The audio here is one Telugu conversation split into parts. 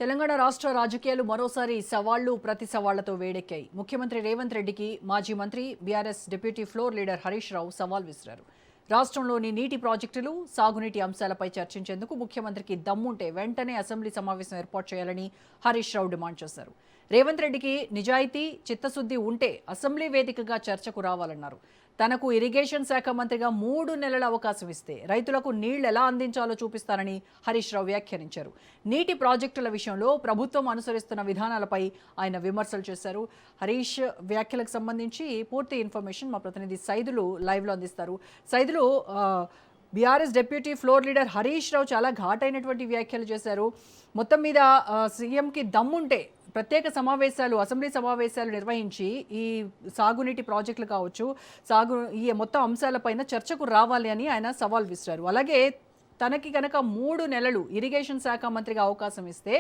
తెలంగాణ రాష్ట్ర రాజకీయాలు మరోసారి సవాళ్లు ప్రతి సవాళ్లతో వేడెక్కాయి. ముఖ్యమంత్రి రేవంత్ రెడ్డికి మాజీ మంత్రి BRS deputy floor leader Harish Rao సవాల్ విసిరారు. రాష్ట్రంలోని నీటి ప్రాజెక్టులు, సాగునీటి అంశాలపై చర్చించేందుకు ముఖ్యమంత్రికి దమ్ముంటే వెంటనే అసెంబ్లీ సమావేశం ఏర్పాటు చేయాలని హరీష్ రావు డిమాండ్ చేశారు. రేవంత్ రెడ్డికి నిజాయితీ, చిత్తశుద్ధి ఉంటే అసెంబ్లీ వేదికగా చర్చకు రావాలన్నారు. తనకు ఇరిగేషన్ శాఖ మంత్రిగా 3 నెలల అవకాశం ఇస్తే రైతులకు నీళ్లు ఎలా అందించాలో చూపిస్తానని హరీష్ రావు వ్యాఖ్యానించారు. నీటి ప్రాజెక్టుల విషయంలో ప్రభుత్వం అనుసరిస్తున్న విధానాలపై ఆయన విమర్శలు చేశారు. హరీష్ వ్యాఖ్యలకు సంబంధించి పూర్తి ఇన్ఫర్మేషన్ మా ప్రతినిధి సైదులు లైవ్లో అందిస్తారు. Saidulu, BRS deputy floor leader Harish Rao చాలా ఘాటైనటువంటి వ్యాఖ్యలు చేశారు. మొత్తం మీద సీఎంకి దమ్ముంటే ప్రత్యేక సమావేశాలు, అసెంబ్లీ సమావేశాలు నిర్వహించి ఈ సాగునీటి ప్రాజెక్టులు కావచ్చు, ఈ మొత్తం అంశాలపైన చర్చకు రావాలి అని ఆయన సవాల్ విసిరారు. అలాగే తనకి కనుక 3 నెలలు ఇరిగేషన్ శాఖ మంత్రిగా అవకాశం ఇస్తే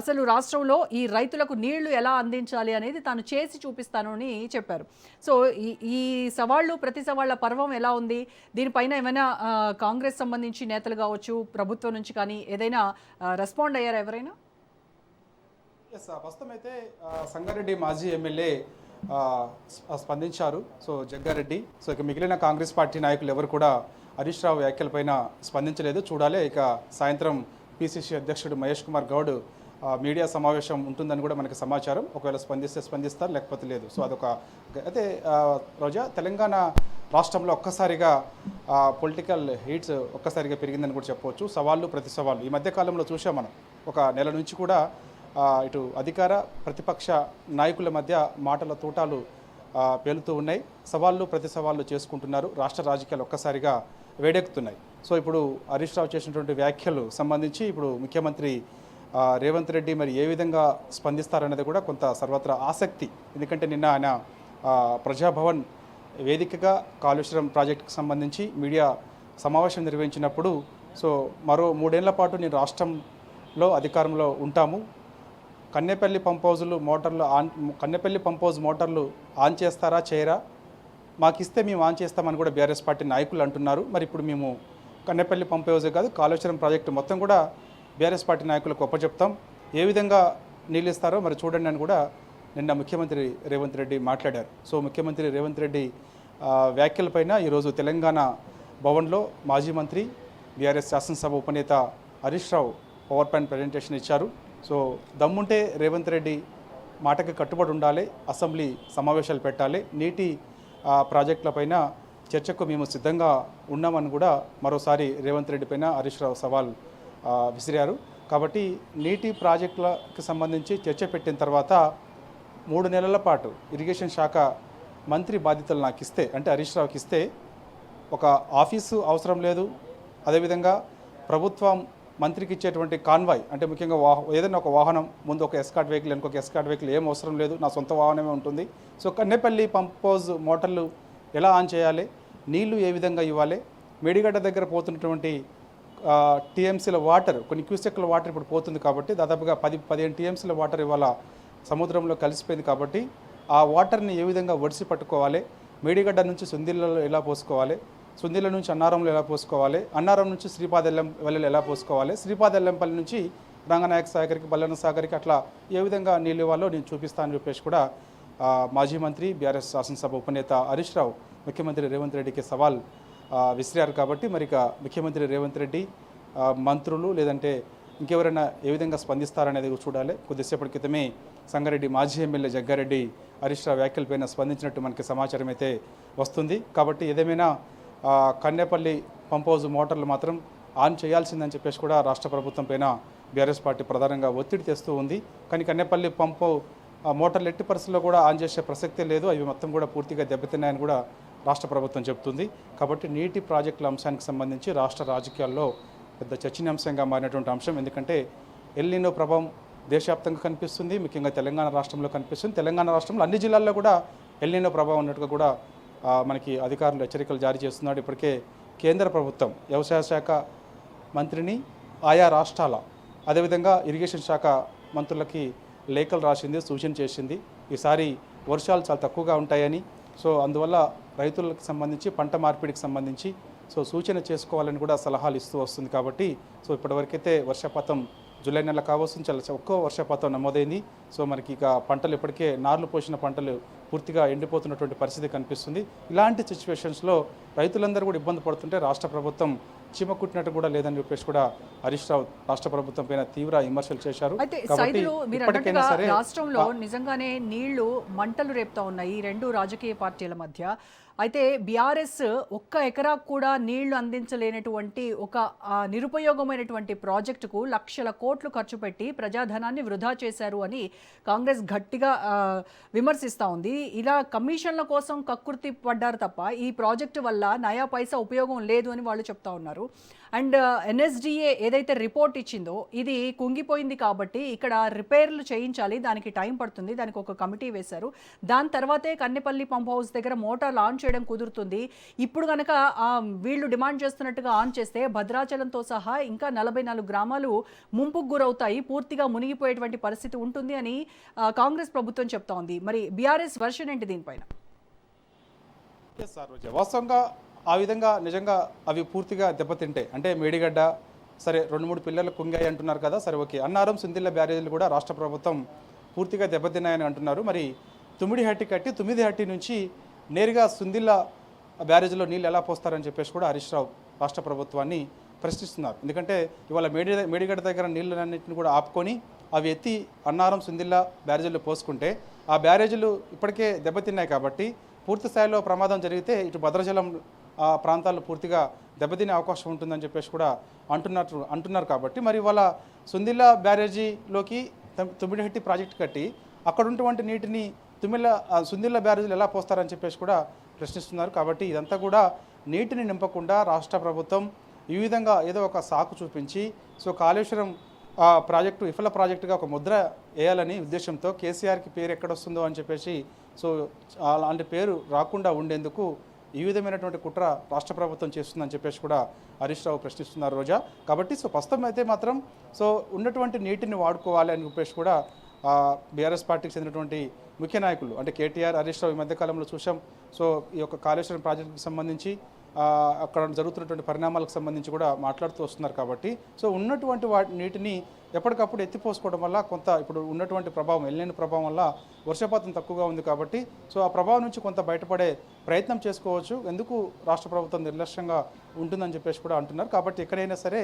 అసలు రాష్ట్రంలో ఈ రైతులకు నీళ్లు ఎలా అందించాలి అనేది తాను చేసి చూపిస్తాను అని చెప్పారు. సో ఈ సవాళ్ళు ప్రతి సవాళ్ల పర్వం ఎలా ఉంది? దీనిపైన ఏమైనా కాంగ్రెస్ సంబంధించి నేతలు కావచ్చు, ప్రభుత్వం నుంచి కానీ ఏదైనా రెస్పాండ్ అయ్యారా ఎవరైనా? ప్రస్తుతం అయితే సంగారెడ్డి మాజీ ఎమ్మెల్యే స్పందించారు. సో జగ్గారెడ్డి. సో ఇక మిగిలిన కాంగ్రెస్ పార్టీ నాయకులు ఎవరు కూడా హరీష్ రావు వ్యాఖ్యలపైన స్పందించలేదు. చూడాలి. ఇక సాయంత్రం పిసిసి అధ్యక్షుడు మహేష్ కుమార్ గౌడ్ మీడియా సమావేశం ఉంటుందని కూడా మనకి సమాచారం. ఒకవేళ స్పందిస్తారు, లేకపోతే లేదు. సో అదొక అయితే రోజా, తెలంగాణ రాష్ట్రంలో ఒక్కసారిగా పొలిటికల్ హీట్స్ ఒక్కసారిగా పెరిగిందని కూడా చెప్పవచ్చు. సవాళ్ళు ప్రతి సవాళ్ళు ఈ మధ్య కాలంలో చూసాం మనం. ఒక నెల నుంచి కూడా ఇటు అధికార ప్రతిపక్ష నాయకుల మధ్య మాటల తూటాలు పేలుతూ ఉన్నాయి. సవాళ్ళు ప్రతి సవాళ్ళు చేసుకుంటున్నారు. రాష్ట్ర రాజకీయాలు ఒక్కసారిగా వేడెక్కుతున్నాయి. సో ఇప్పుడు హరీష్ రావు చేసినటువంటి వ్యాఖ్యలు సంబంధించి ఇప్పుడు ముఖ్యమంత్రి రేవంత్ రెడ్డి మరి ఏ విధంగా స్పందిస్తారనేది కూడా కొంత సర్వత్రా ఆసక్తి. ఎందుకంటే నిన్న ఆయన ప్రజాభవన్ వేదికగా కాళేశ్వరం ప్రాజెక్టుకు సంబంధించి మీడియా సమావేశం నిర్వహించినప్పుడు సో మరో 3 ఏళ్ల పాటు నేను రాష్ట్రంలో అధికారంలో ఉంటాము, కన్నెపల్లి పంప్ హౌస్ మోటార్లు ఆన్ చేస్తారా చేయరా, మాకు ఇస్తే మేము ఆన్ చేస్తామని కూడా బీఆర్ఎస్ పార్టీ నాయకులు అంటున్నారు. మరి ఇప్పుడు మేము కన్నెపల్లి పంప్ హౌసే కాదు, కాళేశ్వరం ప్రాజెక్టు మొత్తం కూడా బీఆర్ఎస్ పార్టీ నాయకులకు ఒప్పచెప్తాం, ఏ విధంగా నీళ్ళు ఇస్తారో మరి చూడండి అని కూడా నిన్న ముఖ్యమంత్రి రేవంత్ రెడ్డి మాట్లాడారు. సో ముఖ్యమంత్రి రేవంత్ రెడ్డి వ్యాఖ్యలపైన ఈరోజు తెలంగాణ భవన్లో మాజీ మంత్రి బీఆర్ఎస్ శాసనసభ ఉపనేత Harish Rao power point presentation ఇచ్చారు. సో దమ్ముంటే రేవంత్ రెడ్డి మాటకి కట్టుబడి ఉండాలి, అసెంబ్లీ సమావేశాలు పెట్టాలి, నీటి ప్రాజెక్టులపైన చర్చకు మేము సిద్ధంగా ఉన్నామని కూడా మరోసారి రేవంత్ రెడ్డి పైన హరీష్ రావు సవాల్ విసిరారు. కాబట్టి నీటి ప్రాజెక్టులకు సంబంధించి చర్చ పెట్టిన తర్వాత 3 నెలల పాటు ఇరిగేషన్ శాఖ మంత్రి బాధ్యతలు నాకు ఇస్తే, అంటే హరీష్ రావుకి ఇస్తే ఒక ఆఫీసు అవసరం లేదు, అదేవిధంగా ప్రభుత్వం మంత్రికి ఇచ్చేటువంటి కాన్వాయ్ అంటే ముఖ్యంగా ఏదైనా ఒక వాహనం ముందు ఒక ఎస్కార్ట్ వెహికల్ ఇంకొక ఎస్కార్ట్ వెహికల్ ఏం అవసరం లేదు, నా సొంత వాహనమే ఉంటుంది. సో కన్నెపల్లి పంప్ హౌస్ మోటార్లు ఎలా ఆన్ చేయాలి, నీళ్లు ఏ విధంగా ఇవ్వాలి, మేడిగడ్డ దగ్గర పోతున్నటువంటి టీఎంసీల వాటర్, కొన్ని క్యూసెక్ల వాటర్ ఇప్పుడు పోతుంది కాబట్టి దాదాపుగా 10-15 టీఎంసీల వాటర్ ఇవాళ సముద్రంలో కలిసిపోయింది కాబట్టి ఆ వాటర్ని ఏ విధంగా ఒడిసి పట్టుకోవాలి, మేడిగడ్డ నుంచి సుందిళ్ళలో ఎలా పోసుకోవాలి, సుందిల నుంచి అన్నారంలో ఎలా పోసుకోవాలి, అన్నారం నుంచి శ్రీపాదెల్లం వెళ్ళలు ఎలా పోసుకోవాలి, శ్రీపాదెల్లంపల్లి నుంచి రంగనాయక సాగర్కి, బల్లన సాగర్కి అట్లా ఏ విధంగా నీళ్ళు ఇవ్వాలో నేను చూపిస్తానని చెప్పేసి కూడా మాజీ మంత్రి బీఆర్ఎస్ శాసనసభ ఉపనేత హరీష్ రావు ముఖ్యమంత్రి రేవంత్ రెడ్డికి సవాల్ విసిరారు. కాబట్టి మరి ఇక ముఖ్యమంత్రి రేవంత్ రెడ్డి మంత్రులు లేదంటే ఇంకెవరైనా ఏ విధంగా స్పందిస్తారనేది చూడాలి. కొద్దిసేపటి క్రితమే సంగారెడ్డి మాజీ ఎమ్మెల్యే జగ్గారెడ్డి హరీష్ రావు వ్యాఖ్యలపైన స్పందించినట్టు మనకి సమాచారం అయితే వస్తుంది. కాబట్టి ఏదేమైనా కన్నెపల్లి పంప్ హౌస్ మోటార్లు మాత్రం ఆన్ చేయాల్సిందని చెప్పేసి కూడా రాష్ట్ర ప్రభుత్వం పైన బీఆర్ఎస్ పార్టీ ప్రధానంగా ఒత్తిడి తెస్తూ ఉంది. కానీ కన్నెపల్లి పంప్ మోటార్లు ఎట్టి పరిస్థితుల్లో కూడా ఆన్ చేసే ప్రసక్తే లేదు, అవి మొత్తం కూడా పూర్తిగా దెబ్బతిన్నాయని కూడా రాష్ట్ర ప్రభుత్వం చెబుతుంది. కాబట్టి నీటి ప్రాజెక్టుల అంశానికి సంబంధించి రాష్ట్ర రాజకీయాల్లో పెద్ద చర్చనీయాంశంగా మారినటువంటి అంశం. ఎందుకంటే ఎల్ నినో ప్రభావం దేశవ్యాప్తంగా కనిపిస్తుంది, ముఖ్యంగా తెలంగాణ రాష్ట్రంలో కనిపిస్తుంది. తెలంగాణ రాష్ట్రంలో అన్ని జిల్లాల్లో కూడా ఎల్ నినో ప్రభావం ఉన్నట్టుగా కూడా మనకి అధికారులు హెచ్చరికలు జారీ చేస్తున్నాడు. ఇప్పటికే కేంద్ర ప్రభుత్వం వ్యవసాయ శాఖ మంత్రిని ఆయా రాష్ట్రాల అదేవిధంగా ఇరిగేషన్ శాఖ మంత్రులకి లేఖలు రాసింది, సూచన చేసింది. ఈసారి వర్షాలు చాలా తక్కువగా ఉంటాయని, సో అందువల్ల రైతులకు సంబంధించి పంట మార్పిడికి సంబంధించి సో సూచన చేసుకోవాలని కూడా సలహాలు ఇస్తూ వస్తుంది. కాబట్టి సో ఇప్పటివరకైతే వర్షపాతం జూలై నెల కావస్తుంది, చాలా ఎక్కువ వర్షపాతం నమోదైంది. సో మనకి ఇక పంటలు ఇప్పటికే నార్లు పోసిన పంటలు పూర్తిగా ఎండిపోతున్నటువంటి పరిస్థితి కనిపిస్తుంది. ఇలాంటి సిచ్యువేషన్స్లో రైతులందరూ కూడా ఇబ్బంది పడుతుంటే రాష్ట్ర ప్రభుత్వం చీమ కుట్టినట్టు కూడా లేదని చెప్పేసి కూడా హరీష్ రావు రాష్ట్ర ప్రభుత్వం పైన తీవ్ర విమర్శలు చేశారు. అయితే సైదులు మీరు అన్నట్టుగా రాష్ట్రంలో నిజంగానే నీళ్లు మంటలు రేపుతా ఉన్నాయి ఈ రెండు రాజకీయ పార్టీల మధ్య. అయితే బీఆర్ఎస్ ఒక్క ఎకరా కూడా నీళ్లు అందించలేనటువంటి ఒక నిరుపయోగమైనటువంటి ప్రాజెక్టుకు లక్షల కోట్లు ఖర్చు పెట్టి ప్రజాధనాన్ని వృధా చేశారు అని కాంగ్రెస్ గట్టిగా విమర్శిస్తూ ఉంది. ఇలా కమిషన్ల కోసం కక్కుర్తి పడ్డారు తప్ప ఈ ప్రాజెక్టు వల్ల నయా పైసా ఉపయోగం లేదు అని వాళ్ళు చెప్తా ఉన్నారు. అండ్ ఎన్ఎస్డిఏ ఏదైతే రిపోర్ట్ ఇచ్చిందో ఇది కుంగిపోయింది కాబట్టి ఇక్కడ రిపేర్లు చేయించాలి, దానికి టైం పడుతుంది, దానికి ఒక కమిటీ వేశారు. దాని తర్వాతే కన్నెపల్లి పంప్ హౌస్ దగ్గర మోటార్ లాంచ్ చేయడం కుదురుతుంది. ఇప్పుడు కనుక వీళ్ళు డిమాండ్ చేస్తున్నట్టుగా ఆన్ చేస్తే భద్రాచలంతో సహా ఇంకా 44 గ్రామాలు ముంపుకు గురవుతాయి, పూర్తిగా మునిగిపోయేటువంటి పరిస్థితి ఉంటుంది అని కాంగ్రెస్ ప్రభుత్వం చెప్తా ఉంది. మరి బీఆర్ఎస్ వర్షన్ ఏంటి దీనిపైన? వాస్తవంగా ఆ విధంగా నిజంగా అవి పూర్తిగా దెబ్బతింటాయి. అంటే మేడిగడ్డ సరే 2-3 పిల్లలు కుంగాయి అంటున్నారు కదా, సరే ఓకే. అన్నారం సుందిల్ల బ్యారేజీలు కూడా రాష్ట్ర ప్రభుత్వం పూర్తిగా దెబ్బతిన్నాయని అంటున్నారు. మరి తుమ్మిడిహట్టి కట్టి తుమ్మిదిహట్టి నుంచి నేరుగా సుందిల్ల బ్యారేజీలో నీళ్ళు ఎలా పోస్తారని చెప్పేసి కూడా హరీష్ రావు రాష్ట్ర ప్రభుత్వాన్ని ప్రశ్నిస్తున్నారు. ఎందుకంటే ఇవాళ మేడిగడ్డ దగ్గర నీళ్ళన్నింటిని కూడా ఆపుకొని అవి ఎత్తి అన్నారం సుందిల్ల బ్యారేజీలో పోసుకుంటే ఆ బ్యారేజీలు ఇప్పటికే దెబ్బతిన్నాయి కాబట్టి పూర్తి స్థాయిలో ప్రమాదం జరిగితే ఇటు భద్రాచలం ప్రాంతాల్లో పూర్తిగా దెబ్బతినే అవకాశం ఉంటుందని చెప్పేసి కూడా అంటున్నారు కాబట్టి మరి వాళ్ళ సుందిల్ల బ్యారేజీలోకి తుమ్మిడిహట్టి ప్రాజెక్టు కట్టి అక్కడ ఉన్నటువంటి నీటిని సుందిల్ల బ్యారేజీలు ఎలా పోస్తారని చెప్పేసి కూడా ప్రశ్నిస్తున్నారు. కాబట్టి ఇదంతా కూడా నీటిని నింపకుండా రాష్ట్ర ప్రభుత్వం ఈ విధంగా ఏదో ఒక సాకు చూపించి సో కాళేశ్వరం ప్రాజెక్టు విఫల ప్రాజెక్టుగా ఒక ముద్ర వేయాలని ఉద్దేశంతో కేసీఆర్కి పేరు ఎక్కడొస్తుందో అని చెప్పేసి సో అలాంటి పేరు రాకుండా ఉండేందుకు ఈ విధమైనటువంటి కుట్ర రాష్ట్ర ప్రభుత్వం చేస్తుందని చెప్పేసి కూడా హరీష్ రావు ప్రశ్నిస్తున్నారు రోజా. కాబట్టి సో ప్రస్తుతం అయితే మాత్రం సో ఉన్నటువంటి నీటిని వాడుకోవాలి అని చెప్పేసి కూడా బీఆర్ఎస్ పార్టీకి చెందినటువంటి ముఖ్య నాయకులు అంటే కేటీఆర్, హరీష్ రావు ఈ మధ్యకాలంలో చూసాం. సో ఈ యొక్క కాళేశ్వరం ప్రాజెక్టుకి సంబంధించి అక్కడ జరుగుతున్నటువంటి పరిణామాలకు సంబంధించి కూడా మాట్లాడుతూ వస్తున్నారు. కాబట్టి సో ఉన్నటువంటి నీటిని ఎప్పటికప్పుడు ఎత్తిపోసుకోవడం వల్ల కొంత ఇప్పుడు ఉన్నటువంటి ప్రభావం ఎల్నినో ప్రభావం వల్ల వర్షపాతం తక్కువగా ఉంది కాబట్టి సో ఆ ప్రభావం నుంచి కొంత బయటపడే ప్రయత్నం చేసుకోవచ్చు. ఎందుకు రాష్ట్ర ప్రభుత్వం నిర్లక్ష్యంగా ఉంటుందని చెప్పేసి కూడా అంటున్నారు. కాబట్టి ఎక్కడైనా సరే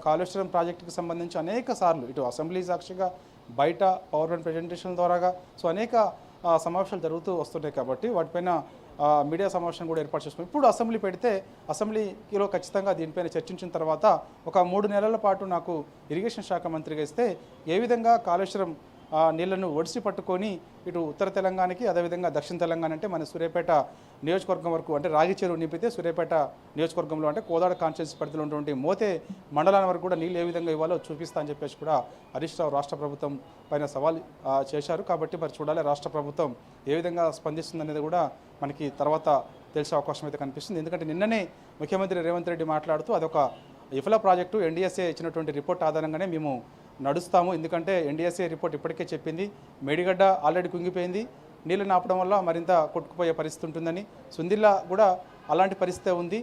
కాళేశ్వరం ప్రాజెక్టుకి సంబంధించి అనేక సార్లు ఇటు అసెంబ్లీ సాక్షిగా బయట పవర్ పాయింట్ ప్రజెంటేషన్ ద్వారాగా సో అనేక సమావేశాలు జరుగుతూ వస్తున్నాయి. కాబట్టి వాటిపైన మీడియా సమావేశం కూడా ఏర్పాటు చేసుకున్నాం. ఇప్పుడు అసెంబ్లీ పెడితే అసెంబ్లీలో ఖచ్చితంగా దీనిపైన చర్చించిన తర్వాత ఒక 3 నెలల పాటు నాకు ఇరిగేషన్ శాఖ మంత్రిగా ఇస్తే ఏ విధంగా కాళేశ్వరం నీళ్లను ఒడిసి పట్టుకొని ఇటు ఉత్తర తెలంగాణకి అదేవిధంగా దక్షిణ తెలంగాణ అంటే మన సూర్యాపేట నియోజకవర్గం వరకు అంటే రాగి చెరువు నింపితే సూర్యాపేట నియోజకవర్గంలో అంటే కోదాడ కాన్స్టిట్యున్సీ పరిధిలో ఉన్నటువంటి మోతే మండలాల వరకు కూడా నీళ్ళు ఏ విధంగా ఇవ్వాలో చూపిస్తా అని చెప్పేసి కూడా హరీష్ రావు రాష్ట్ర ప్రభుత్వం పైన సవాల్ చేశారు. కాబట్టి మరి చూడాలి రాష్ట్ర ప్రభుత్వం ఏ విధంగా స్పందిస్తుంది అనేది కూడా మనకి తర్వాత తెలిసే అవకాశం అయితే కనిపిస్తుంది. ఎందుకంటే నిన్ననే ముఖ్యమంత్రి రేవంత్ రెడ్డి మాట్లాడుతూ అదొక విఫల ప్రాజెక్టు ఎన్డీఎస్ఏ ఇచ్చినటువంటి రిపోర్ట్ ఆధారంగానే మేము నడుస్తాము. ఎందుకంటే ఎన్డీఎస్ఏ రిపోర్ట్ ఇప్పటికే చెప్పింది మేడిగడ్డ ఆల్రెడీ కుంగిపోయింది, నీళ్ళని ఆపడం వల్ల మరింత కొట్టుకుపోయే పరిస్థితి ఉంటుందని. సుందిల్ల కూడా అలాంటి పరిస్థితే ఉంది,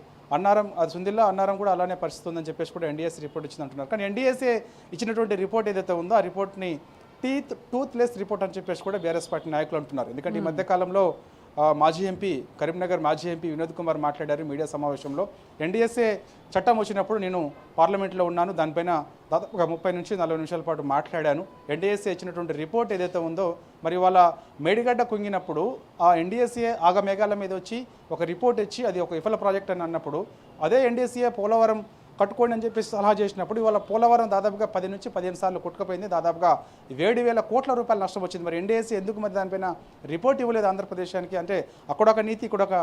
సుందిల్ల అన్నారం కూడా అలానే పరిస్థితి ఉందని చెప్పేసి కూడా ఎన్డీఎస్ఏ రిపోర్ట్ ఇచ్చింది అంటున్నారు. కానీ ఎన్డీఎస్ఏ ఇచ్చినటువంటి రిపోర్ట్ ఏదైతే ఉందో ఆ రిపోర్ట్ని టూత్లెస్ రిపోర్ట్ అని చెప్పేసి కూడా బీఆర్ఎస్ పార్టీ నాయకులు అంటున్నారు. ఎందుకంటే ఈ మధ్యకాలంలో మాజీ ఎంపీ కరీంనగర్ మాజీ ఎంపీ వినోద్ కుమార్ మాట్లాడారు మీడియా సమావేశంలో. ఎన్డీఎస్ఏ చట్టం వచ్చినప్పుడు నేను పార్లమెంట్లో ఉన్నాను, దానిపైన దాదాపుగా 30 నుంచి 40 నిమిషాల పాటు మాట్లాడాను. ఎన్డీఎస్ఏ ఇచ్చినటువంటి రిపోర్ట్ ఏదైతే ఉందో మరి వాళ్ళ మేడిగడ్డ కుంగినప్పుడు ఆ ఎన్డీఎస్ఏ ఆగమేఘాల మీద వచ్చి ఒక రిపోర్ట్ ఇచ్చి అది ఒక విఫల ప్రాజెక్ట్ అని అన్నప్పుడు అదే ఎన్డీఎస్ఏ పోలవరం కట్టుకోండి అని చెప్పేసి సలహా చేసినప్పుడు ఇవాళ పోలవరం దాదాపుగా 10 నుంచి 15 సార్లు కొట్టుకుపోయింది, దాదాపుగా 7,000 కోట్ల రూపాయలు నష్టం వచ్చింది. మరి ఎన్డీఎస్ఏ ఎందుకు మరి దానిపైన రిపోర్ట్ ఇవ్వలేదు ఆంధ్రప్రదేశానికి? అంటే అక్కడొక నీతి ఇక్కడొక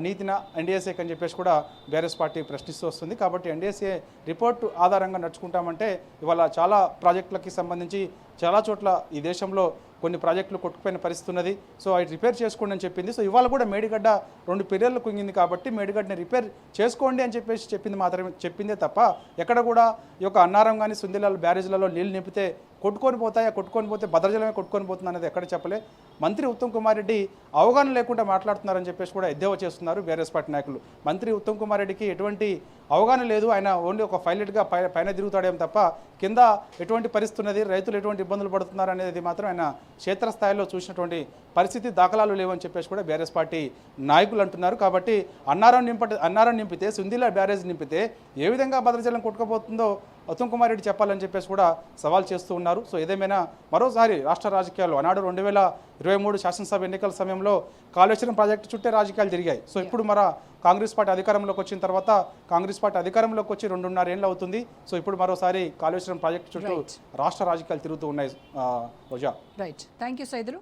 నీతిన ఎన్డీఎస్ఏకి అని చెప్పేసి కూడా బీఆర్ఎస్ పార్టీ ప్రశ్నిస్తూ వస్తుంది. కాబట్టి ఎన్డీఎస్ఏ రిపోర్టు ఆధారంగా నడుచుకుంటామంటే ఇవాళ చాలా ప్రాజెక్టులకి సంబంధించి చాలా చోట్ల ఈ దేశంలో కొన్ని ప్రాజెక్టులు కొట్టుకుపోయిన పరిస్థితి ఉన్నది. సో అవి రిపేర్ చేసుకోండి అని చెప్పింది. సో ఇవాళ కూడా మేడిగడ్డ 2 పిల్లర్లు కుంగింది కాబట్టి మేడిగడ్డని రిపేర్ చేసుకోండి అని చెప్పేసి చెప్పిందే తప్ప ఎక్కడ కూడా ఈ యొక్క అన్నారం కానీ సుందిలాల బ్యారేజ్లలో నీళ్ళు నింపితే కొట్టుకొని పోతే భద్రాచలమే కొట్టుకొని పోతుంది అనేది ఎక్కడ చెప్పలే. మంత్రి ఉత్తమ్ కుమార్ రెడ్డి అవగాహన లేకుండా మాట్లాడుతున్నారని చెప్పేసి కూడా ఎద్దేవా చేస్తున్నారు బీఆర్ఎస్ పార్టీ నాయకులు. మంత్రి ఉత్తమ్ కుమార్ రెడ్డికి ఎటువంటి అవగాహన లేదు, ఆయన ఓన్లీ ఒక పైలట్గా పైన తిరుగుతాడేం తప్ప కింద ఎటువంటి పరిస్థితి ఉన్నది, రైతులు ఎటువంటి ఇబ్బందులు పడుతున్నారు అనేది మాత్రం ఆయన క్షేత్రస్థాయిలో చూసినటువంటి పరిస్థితి దాఖలాలు లేవని చెప్పేసి కూడా బీఆర్ఎస్ పార్టీ నాయకులు అంటున్నారు. కాబట్టి అన్నారం నింపితే సుందిలా బ్యారేజ్ నింపితే ఏ విధంగా భద్రాచలం కొట్టుకుపోతుందో ఉత్తమ్ కుమార్ రెడ్డి చెప్పాలని చెప్పేసి కూడా సవాల్ చేస్తూ ఉన్నారు. సో ఏదేమైనా మరోసారి రాష్ట్ర రాజకీయాలు ఆనాడు 2023 శాసనసభ ఎన్నికల సమయంలో కాళేశ్వరం ప్రాజెక్టు చుట్టే రాజకీయాలు జరిగాయి. సో ఇప్పుడు కాంగ్రెస్ పార్టీ అధికారంలోకి వచ్చిన తర్వాత కాంగ్రెస్ పార్టీ అధికారంలోకి వచ్చి 2.5 ఏళ్ళు అవుతుంది. సో ఇప్పుడు మరోసారి కాళేశ్వరం ప్రాజెక్టు చుట్టూ రాష్ట్ర రాజకీయాలు తిరుగుతూ ఉన్నాయి. Roja. Right, thank you Saidulu.